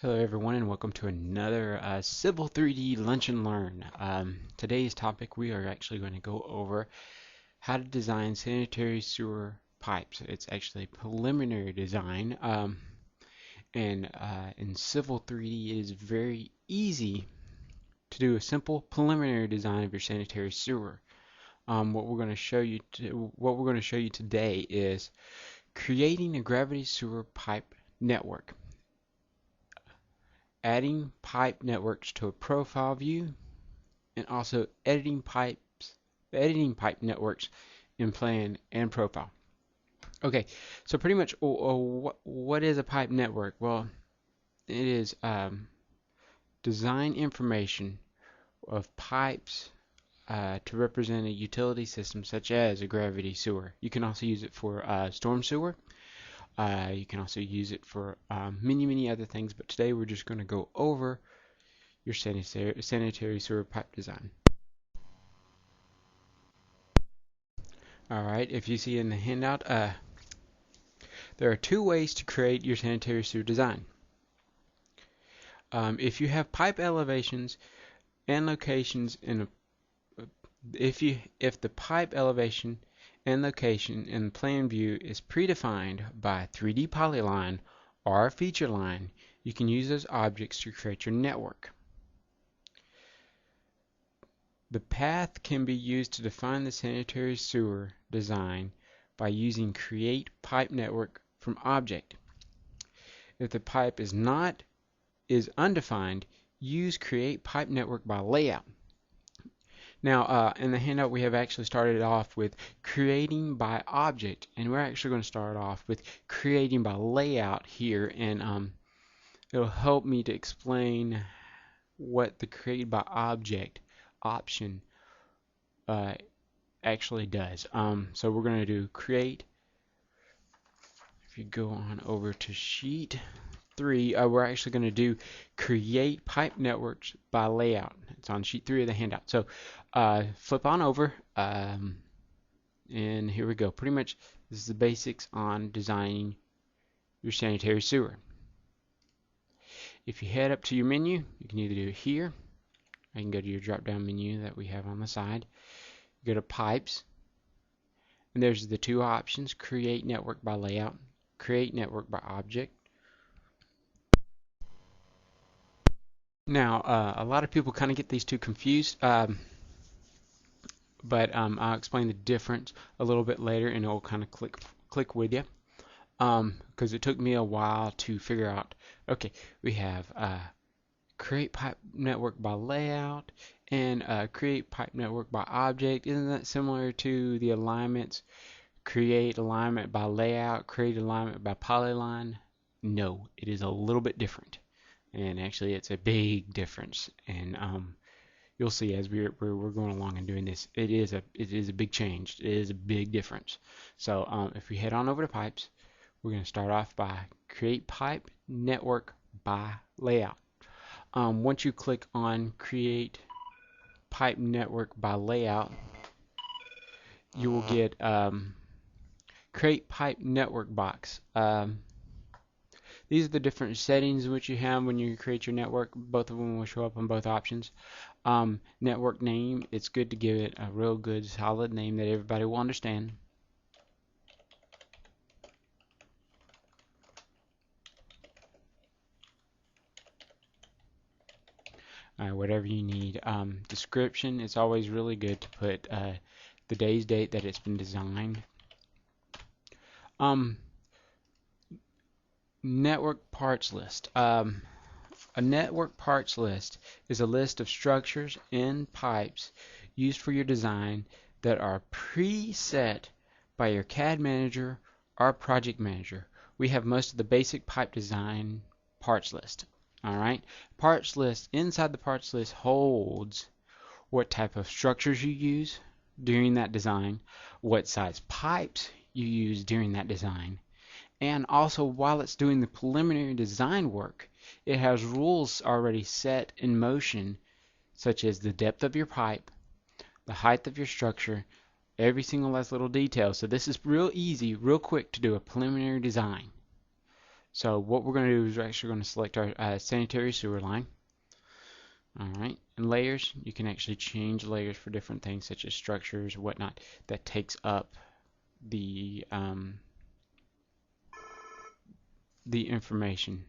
Hello everyone and welcome to another Civil 3D Lunch and Learn. Today's topic we are actually going to go over how to design sanitary sewer pipes. It's actually preliminary design and in Civil 3D it is very easy to do a simple preliminary design of your sanitary sewer. What we're going to show you today is creating a gravity sewer pipe network, adding pipe networks to a profile view, and also editing pipe networks in plan and profile. Okay, so pretty much what is a pipe network? Well, it is design information of pipes to represent a utility system such as a gravity sewer. You can also use it for storm sewer. You can also use it for many other things, but today we're just going to go over your sanitary sewer pipe design. Alright, if you see in the handout, there are two ways to create your sanitary sewer design. If you have pipe elevations and locations in if the pipe elevation and location in the plan view is predefined by a 3D polyline or a feature line, you can use those objects to create your network. The path can be used to define the sanitary sewer design by using create pipe network from object. If the pipe is undefined, use create pipe network by layout. Now, in the handout, we have actually started off with creating by object, and we're actually going to start off with creating by layout here, and it'll help me to explain what the create by object option actually does. So we're going to do create. If you go on over to sheet 3, we're actually going to do create pipe networks by layout. It's on sheet 3 of the handout. So flip on over, and here we go. Pretty much this is the basics on designing your sanitary sewer. If you head up to your menu, you can either do it here, or you can go to your drop down menu that we have on the side. Go to pipes, and there's the two options: create network by layout, create network by object. Now, a lot of people kind of get these two confused, but I'll explain the difference a little bit later, and it will kind of click with you, because it took me a while to figure out. Okay, we have create pipe network by layout and create pipe network by object. Isn't that similar to the alignments? Create alignment by layout, create alignment by polyline. No, it is a little bit different. And actually it's a big difference, and you'll see as we're going along and doing this, it is a big change. It is a big difference. So if we head on over to pipes, we're going to start off by create pipe network by layout. Once you click on create pipe network by layout, you will get create pipe network box. These are the different settings which you have when you create your network. Both of them will show up on both options. Network name, it's good to give it a real good solid name that everybody will understand. Whatever you need. Description, it's always really good to put the day's date that it's been designed. Network parts list. A network parts list is a list of structures and pipes used for your design that are preset by your CAD manager or project manager. We have most of the basic pipe design parts list. Alright, parts list, inside the parts list holds what type of structures you use during that design, what size pipes you use during that design, and also while it's doing the preliminary design work, it has rules already set in motion, such as the depth of your pipe, the height of your structure, every single last little detail. So this is real easy, real quick to do a preliminary design. So what we're going to do is we're actually going to select our sanitary sewer line. Alright, and layers, you can actually change layers for different things such as structures, whatnot, that takes up the information.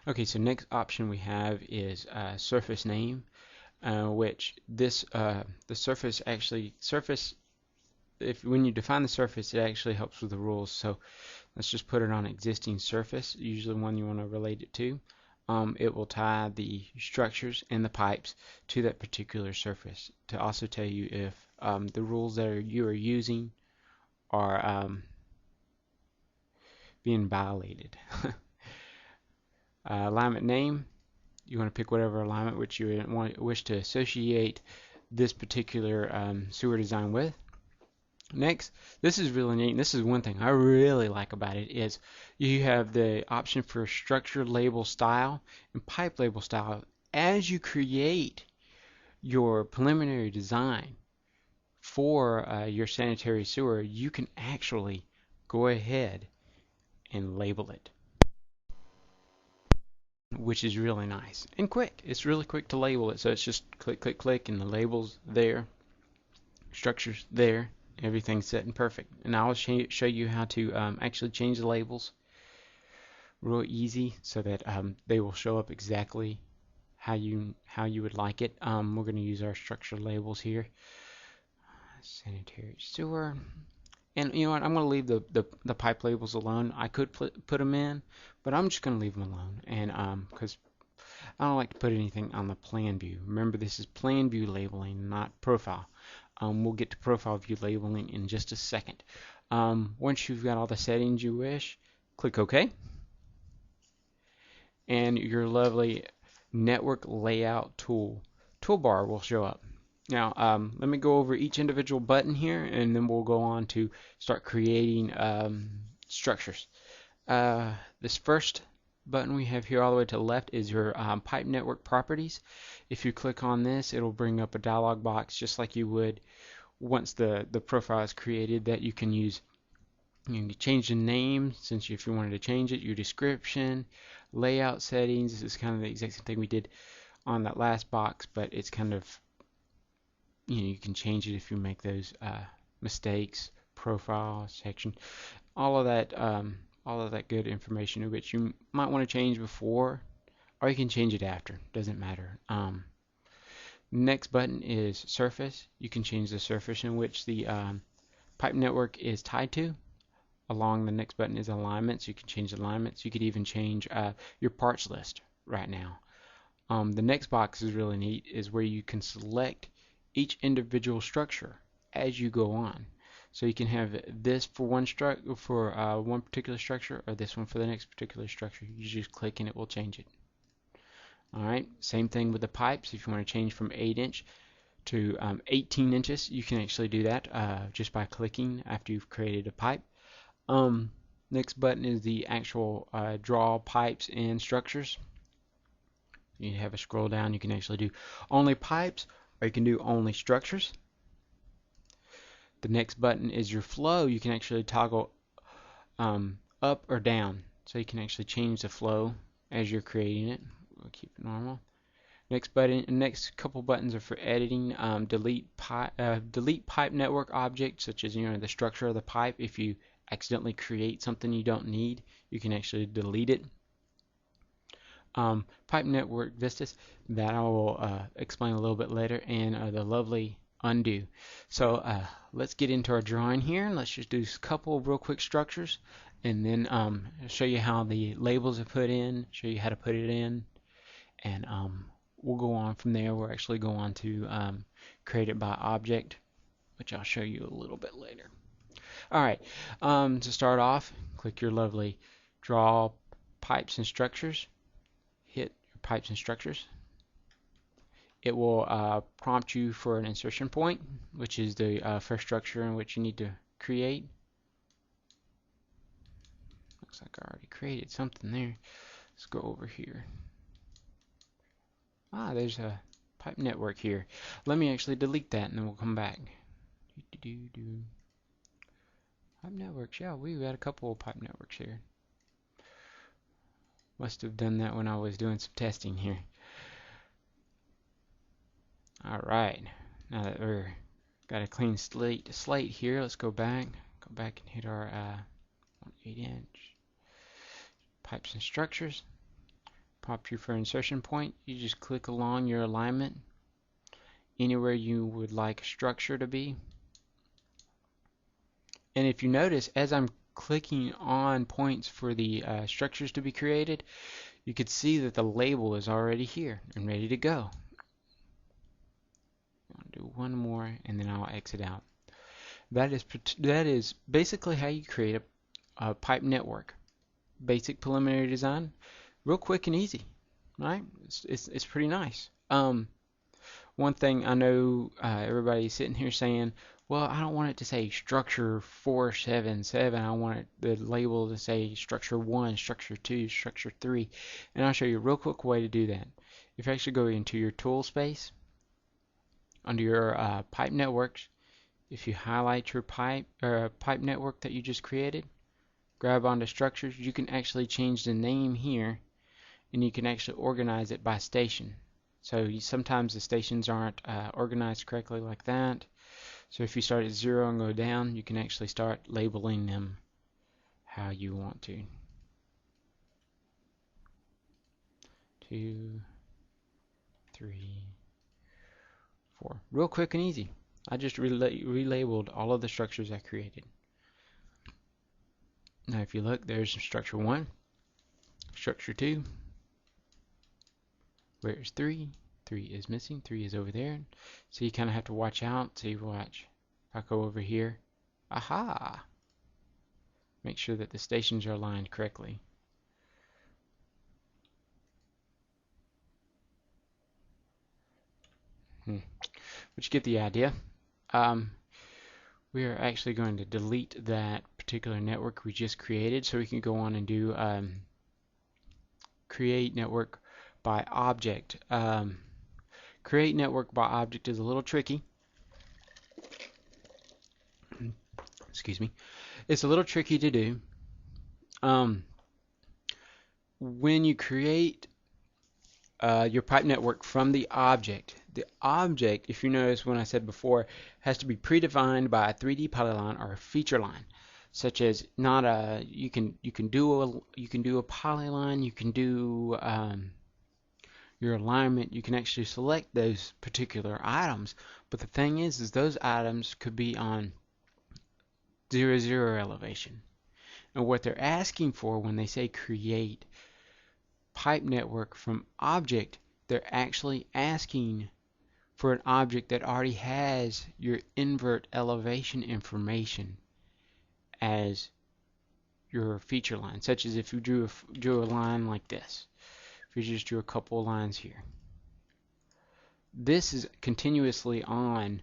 Okay, so next option we have is surface name, which this the surface if when you define the surface, it actually helps with the rules. So let's just put it on existing surface, usually one you want to relate it to. It will tie the structures and the pipes to that particular surface to also tell you if the rules that you are using are being violated. Alignment name, you want to pick whatever alignment which you wish to associate this particular sewer design with. Next, this is really neat. This is one thing I really like about it is you have the option for structure label style and pipe label style. As you create your preliminary design for your sanitary sewer, you can actually go ahead and label it, which is really nice and quick. It's really quick to label it. So it's just click, click, click, and the label's there, structure's there, everything's set and perfect. And I'll show you how to actually change the labels real easy so that they will show up exactly how you would like it. We're going to use our structure labels here. Sanitary sewer. And you know what? I'm going to leave the pipe labels alone. I could put them in, but I'm just going to leave them alone. And because I don't like to put anything on the plan view. Remember, this is plan view labeling, not profile. We'll get to profile view labeling in just a second. Once you've got all the settings you wish, click OK. And your lovely network layout toolbar will show up. Now, let me go over each individual button here, and then we'll go on to start creating structures. This first button we have here all the way to the left is your pipe network properties. If you click on this, it'll bring up a dialog box just like you would once the profile is created that you can use. You can change the name if you wanted to change it, your description, layout settings. This is kind of the exact same thing we did on that last box, but it's kind of, you can change it if you make those mistakes, profile, section, all of that good information which you might want to change before, or you can change it after. Doesn't matter. Next button is surface. You can change the surface in which the pipe network is tied to. Along the next button is alignments. You can change alignments. You could even change your parts list right now. The next box is really neat, is where you can select each individual structure as you go on. So you can have this for one particular structure, or this one for the next particular structure. You just click and it will change it. Alright, same thing with the pipes. If you want to change from 8-inch to 18 inches, you can actually do that just by clicking after you've created a pipe. Next button is the actual draw pipes and structures. You have a scroll down. You can actually do only pipes, or you can do only structures. The next button is your flow. You can actually toggle up or down, so you can actually change the flow as you're creating it. We'll keep it normal. Next couple buttons are for editing. Delete pipe network objects, such as the structure of the pipe. If you accidentally create something you don't need, you can actually delete it. Pipe network vistas, that I will explain a little bit later, and the lovely undo. So let's get into our drawing here. Let's just do a couple real quick structures, and then show you how the labels are put in, show you how to put it in, and we'll go on from there. We'll actually go on to create it by object, which I'll show you a little bit later. Alright, to start off, click your lovely draw pipes and structures. Hit your pipes and structures. It will prompt you for an insertion point, which is the first structure in which you need to create. Looks like I already created something there. Let's go over here. There's a pipe network here. Let me actually delete that and then we'll come back. Pipe networks, yeah, we got a couple of pipe networks here. Must have done that when I was doing some testing here. Alright, now that we're got a clean slate here, let's go back and hit our 8-inch pipes and structures. Pop you for insertion point. You just click along your alignment anywhere you would like a structure to be. And if you notice, as I'm clicking on points for the structures to be created, you can see that the label is already here and ready to go. I'll do one more and then I'll exit out. That is basically how you create a pipe network. Basic preliminary design, real quick and easy, right? It's pretty nice. One thing I know everybody's sitting here saying, well, I don't want it to say structure 477. I want the label to say structure 1, structure 2, structure 3. And I'll show you a real quick way to do that. If you actually go into your tool space, under your pipe networks, if you highlight your pipe network that you just created, grab onto structures, you can actually change the name here, and you can actually organize it by station. So sometimes the stations aren't organized correctly like that. So if you start at 0 and go down, you can actually start labeling them how you want to. 2, 3, 4. Real quick and easy. I just relabeled all of the structures I created. Now if you look, there's structure 1, structure 2, where's 3? 3 is missing, 3 is over there. So you kind of have to watch out. So you watch. If I go over here, aha! Make sure that the stations are aligned correctly. But you get the idea. We are actually going to delete that particular network we just created so we can go on and do create network by object. Create network by object is a little tricky. Excuse me. It's a little tricky to do. When you create your pipe network from the object, if you notice when I said before, has to be predefined by a 3D polyline or a feature line, such as not a. You can do a polyline. You can do your alignment. You can actually select those particular items. But the thing is those items could be on 0, 0 elevation. And what they're asking for when they say create pipe network from object, they're actually asking for an object that already has your invert elevation information as your feature line, such as if you drew a line like this. If you just drew a couple of lines here, this is continuously on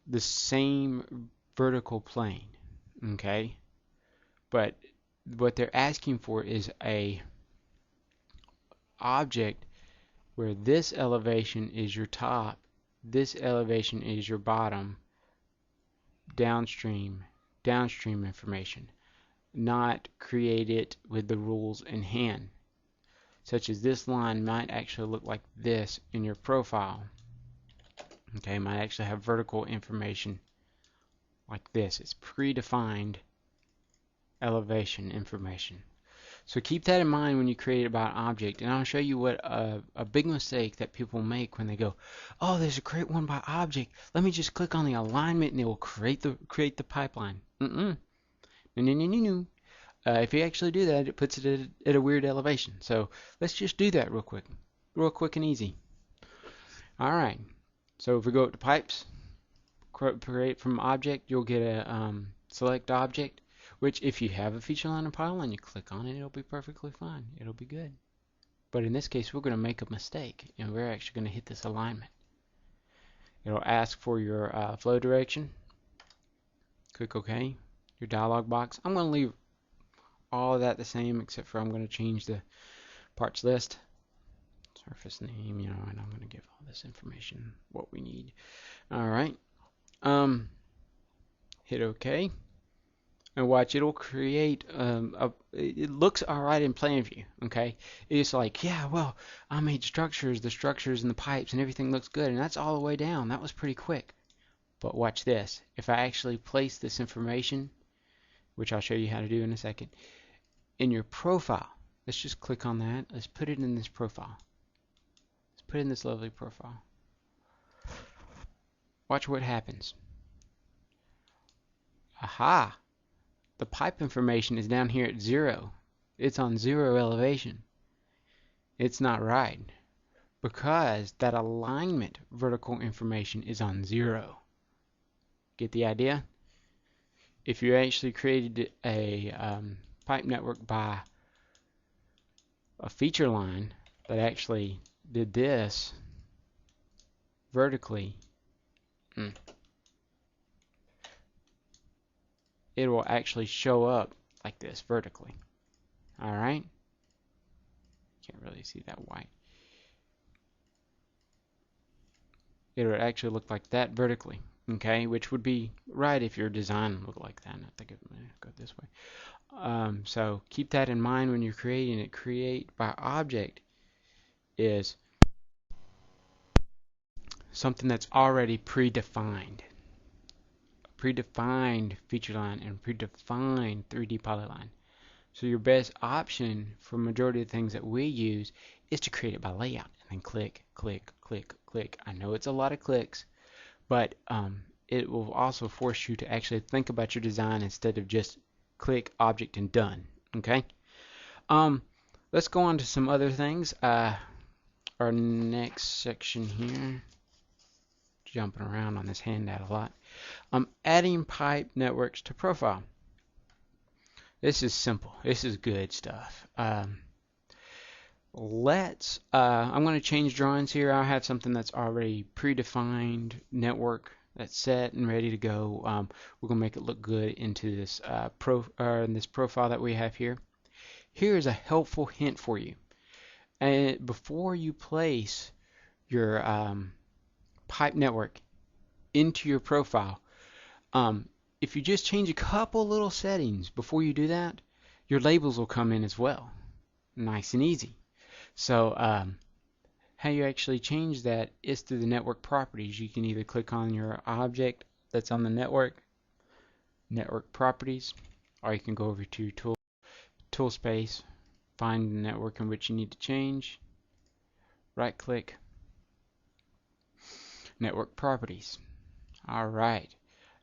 the same vertical plane, okay? But what they're asking for is a object where this elevation is your top, this elevation is your bottom, downstream information, not create it with the rules in hand, such as this line might actually look like this in your profile. Okay, might actually have vertical information like this. It's predefined elevation information. So keep that in mind when you create about object, and I'll show you what a big mistake that people make when they go, oh, there's a create one by object. Let me just click on the alignment and it will create the pipeline. No. If you actually do that, it puts it at a weird elevation. So let's just do that real quick and easy. All right. So if we go up to pipes, create from object, you'll get a select object. Which, if you have a feature line or polyline, you click on it, it'll be perfectly fine. It'll be good. But in this case, we're going to make a mistake, and we're actually going to hit this alignment. It'll ask for your flow direction. Click OK. Your dialog box. I'm going to leave all of that the same, except for I'm going to change the parts list. Surface name, and I'm going to give all this information, what we need. All right. Hit OK. and watch, it'll create it looks all right in plan view. Okay, it's like, yeah, well, I made the structures and the pipes and everything looks good, and that's all the way down. That was pretty quick. But watch this. If I actually place this information, which I'll show you how to do in a second, in your profile, let's just click on that. Let's put it in this profile. Let's put it in this lovely profile. Watch what happens. Aha! The pipe information is down here at 0. It's on 0 elevation. It's not right because that alignment vertical information is on 0. Get the idea? If you actually created a pipe network by a feature line that actually did this vertically, it will actually show up like this vertically. Alright? Can't really see that white. It would actually look like that vertically. Okay, which would be right if your design looked like that. I think it might go this way. So keep that in mind when you're creating it. Create by object is something that's already predefined. Predefined feature line and predefined 3D polyline. So your best option for majority of the things that we use is to create it by layout and then click, click, click, click. I know it's a lot of clicks, but it will also force you to actually think about your design instead of just click object and done. Okay. Let's go on to some other things. Our next section here, jumping around on this handout a lot. Adding pipe networks to profile. This is simple. This is good stuff. I'm going to change drawings here. I have something that's already predefined network that's set and ready to go. We're going to make it look good into this this profile that we have here. Here is a helpful hint for you. And before you place your pipe network into your profile, if you just change a couple little settings before you do that, your labels will come in as well. Nice and easy. So how you actually change that is through the network properties. You can either click on your object that's on the network properties, or you can go over to your tool space, find the network in which you need to change, right click, network properties. Alright,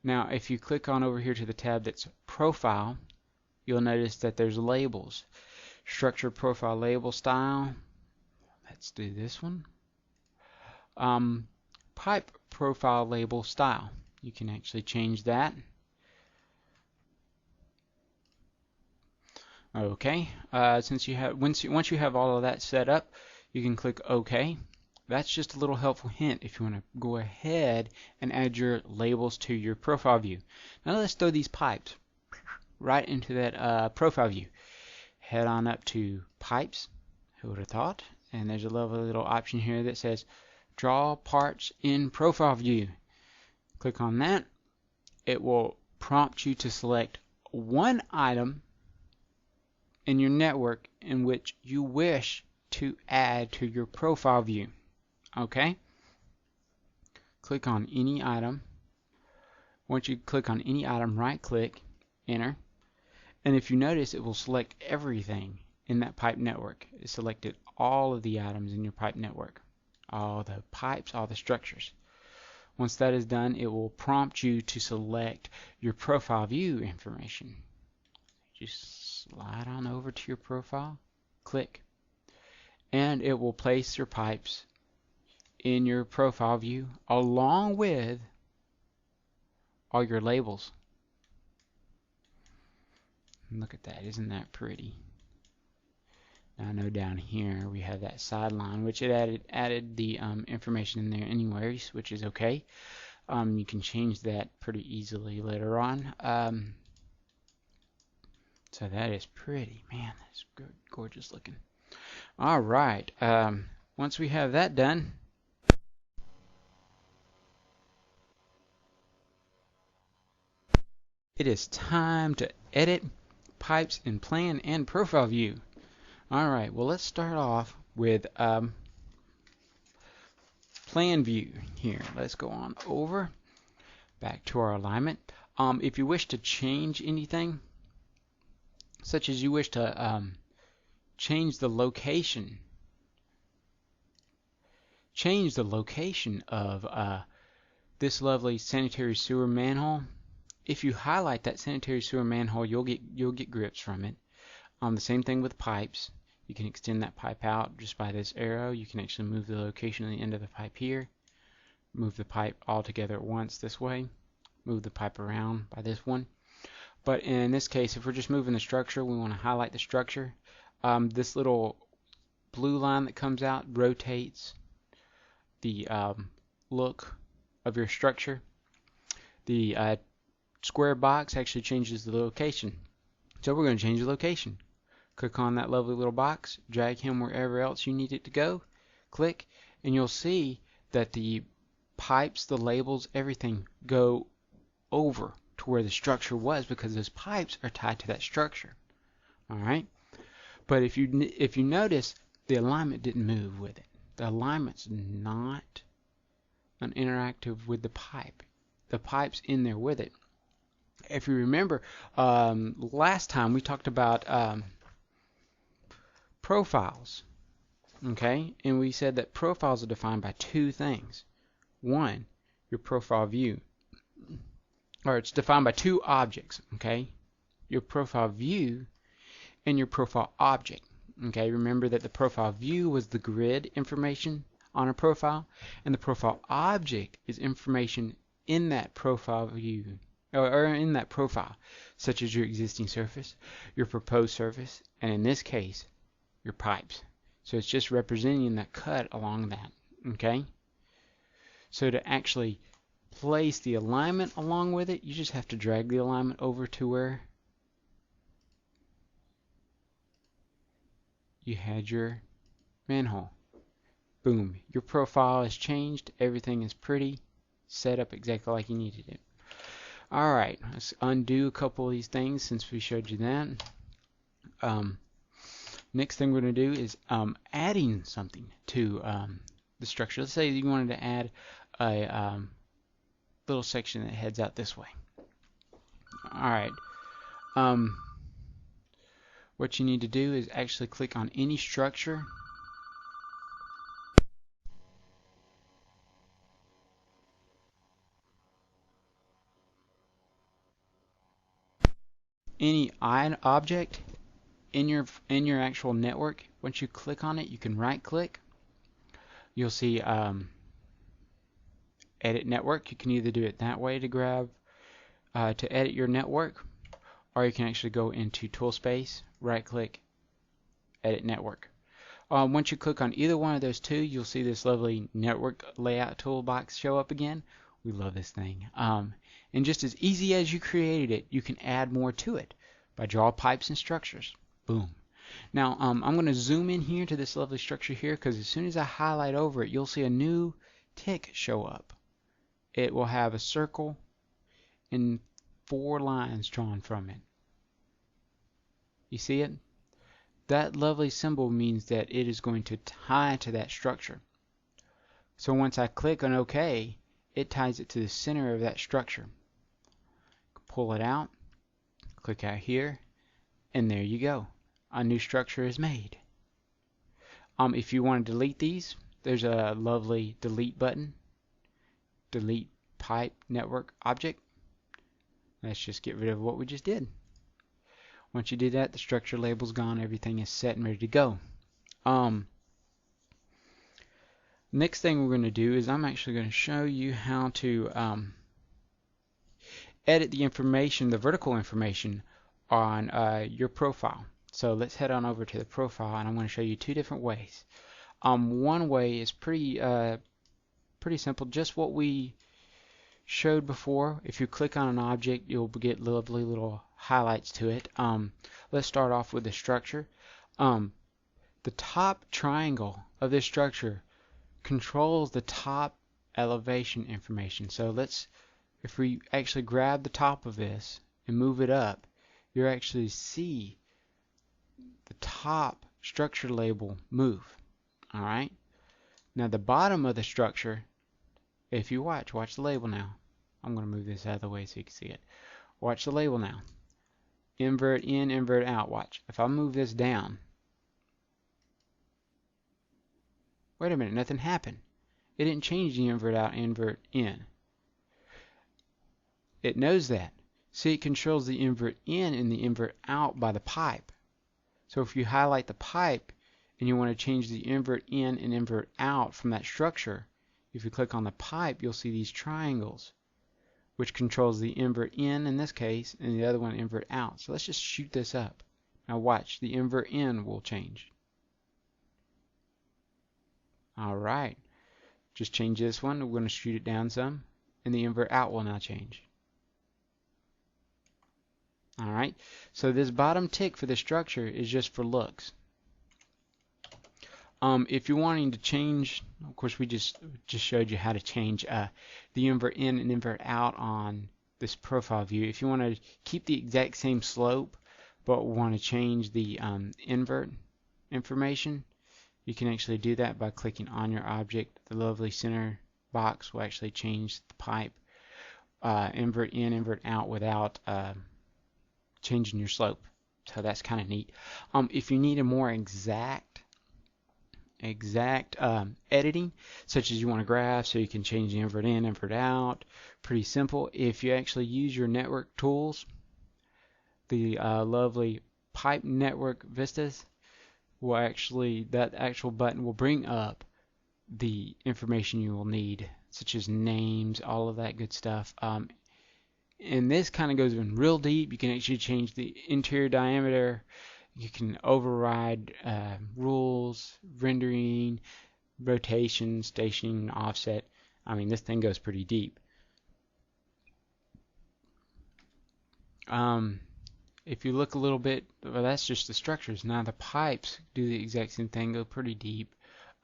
now if you click on over here to the tab that's profile, you'll notice that there's labels. Structure profile label style. Let's do this one. Pipe profile label style. You can actually change that. Okay. Since you have once you have all of that set up, you can click OK. That's just a little helpful hint if you want to go ahead and add your labels to your profile view. Now let's throw these pipes right into that profile view. Head on up to pipes. Who would have thought? And there's a lovely little option here that says draw parts in profile view. Click on that. It will prompt you to select one item in your network in which you wish to add to your profile view. Okay? Click on any item. Once you click on any item, right click, enter. And if you notice, it will select everything in that pipe network. It selected all of the items in your pipe network. All the pipes, all the structures. Once that is done, it will prompt you to select your profile view information. Just slide on over to your profile, click, and it will place your pipes in your profile view along with all your labels. Look at that, isn't that pretty? Now I know down here we have that sideline, which it added the information in there anyways, which is okay. You can change that pretty easily later on. So that is pretty. Man, that's good, gorgeous looking. All right. Once we have that done, It is time to edit pipes in plan and profile view. Alright, well let's start off with plan view here. Let's go on over back to our alignment. If you wish to change anything, such as you wish to change the location of this lovely sanitary sewer manhole, if you highlight that sanitary sewer manhole, you'll get grips from it. The same thing with pipes. You can extend that pipe out just by this arrow. You can actually move the location of the end of the pipe here. Move the pipe all together at once this way. Move the pipe around by this one. But in this case, if we're just moving the structure, we want to highlight the structure. This little blue line that comes out rotates the look of your structure. The square box actually changes the location. So we're going to change the location. Click on that lovely little box, drag him wherever else you need it to go, click, and you'll see that the pipes, the labels, everything go over to where the structure was because those pipes are tied to that structure. Alright? But if you notice, the alignment didn't move with it. The alignment's not an interactive with the pipe. The pipe's in there with it. If you remember, last time we talked about profiles, okay? And we said that profiles are defined by two things. One, your profile view, or it's defined by two objects, okay? Your profile view and your profile object, okay? Remember that the profile view was the grid information on a profile, and the profile object is information in that profile view, or in that profile, such as your existing surface, your proposed surface, and in this case, your pipes. So it's just representing that cut along that, okay? So to actually place the alignment along with it, you just have to drag the alignment over to where you had your manhole. Boom, your profile is changed, everything is pretty, set up exactly like you needed it. Alright, let's undo a couple of these things since we showed you that. Next thing we're going to do is adding something to the structure. Let's say you wanted to add a little section that heads out this way. Alright, what you need to do is actually click on any structure any object in your actual network. Once you click on it, you can right click. You'll see edit network. You can either do it that way to grab to edit your network, or you can actually go into tool space, right click, edit network. Once you click on either one of those two, you'll see this lovely network layout toolbox show up again. We love this thing. And just as easy as you created it, you can add more to it by draw pipes and structures. Boom. Now I'm going to zoom in here to this lovely structure here, because as soon as I highlight over it, you'll see a new tick show up. It will have a circle and 4 lines drawn from it. You see it? That lovely symbol means that it is going to tie to that structure. So once I click on OK, it ties it to the center of that structure. Pull it out, click out here, and there you go. A new structure is made. If you want to delete these, there's a lovely delete button. Delete pipe network object. Let's just get rid of what we just did. Once you do that, the structure label's gone, everything is set and ready to go. Next thing we're going to do is I'm actually going to show you how to edit the information, the vertical information on your profile. So let's head on over to the profile, and I'm going to show you two different ways. One way is pretty simple, just what we showed before. If you click on an object, you'll get lovely little highlights to it. Let's start off with the structure. The top triangle of this structure controls the top elevation information. So if we actually grab the top of this and move it up, you'll actually see the top structure label move. Alright? Now the bottom of the structure, if you watch the label now. I'm going to move this out of the way so you can see it. Watch the label now. Invert in, invert out. Watch. If I move this down, wait a minute, nothing happened. It didn't change the invert out, invert in. It knows that. See, it controls the invert in and the invert out by the pipe. So if you highlight the pipe and you want to change the invert in and invert out from that structure, if you click on the pipe, you'll see these triangles, which controls the invert in this case, and the other one invert out. So let's just shoot this up. Now watch, the invert in will change. Alright, just change this one. We're going to shoot it down some, and the invert out will now change. Alright, so this bottom tick for the structure is just for looks. If you're wanting to change, of course we just showed you how to change the invert in and invert out on this profile view. If you want to keep the exact same slope but want to change the invert information, you can actually do that by clicking on your object. The lovely center box will actually change the pipe invert in, invert out without changing your slope. So that's kind of neat. If you need a more exact editing, such as you want a graph so you can change the invert in, invert out, pretty simple. If you actually use your network tools, the lovely pipe network vistas will actually, that actual button will bring up the information you will need, such as names, all of that good stuff. And this kind of goes in real deep. You can actually change the interior diameter. You can override rules, rendering, rotation, stationing, offset. I mean, this thing goes pretty deep. If you look a little bit, well, that's just the structures. Now the pipes do the exact same thing, go pretty deep.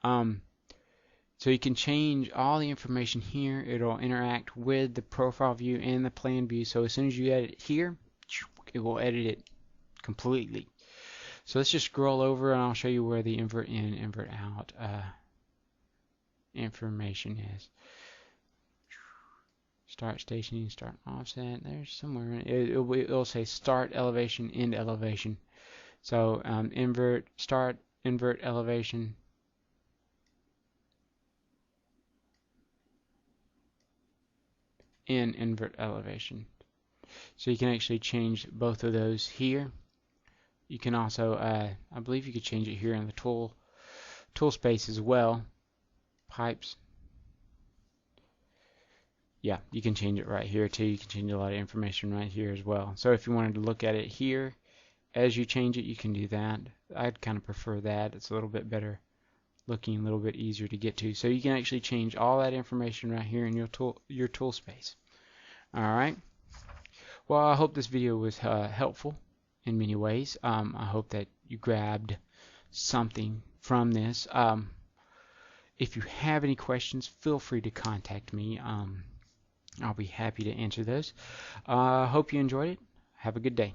So you can change all the information here. It'll interact with the profile view and the plan view. So as soon as you edit it here, it will edit it completely. So let's just scroll over and I'll show you where the invert in, invert out information is. Start stationing, start offset. There's somewhere it'll say start elevation, end elevation. So invert, start, invert elevation. And invert elevation. So you can actually change both of those here. You can also, I believe you could change it here in the tool space as well. Pipes. Yeah, you can change it right here too. You can change a lot of information right here as well. So if you wanted to look at it here as you change it, you can do that. I'd kind of prefer that. It's a little bit better looking, a little bit easier to get to. So you can actually change all that information right here in your tool space. Alright. Well, I hope this video was helpful in many ways. I hope that you grabbed something from this. If you have any questions, feel free to contact me. I'll be happy to answer those. Hope you enjoyed it. Have a good day.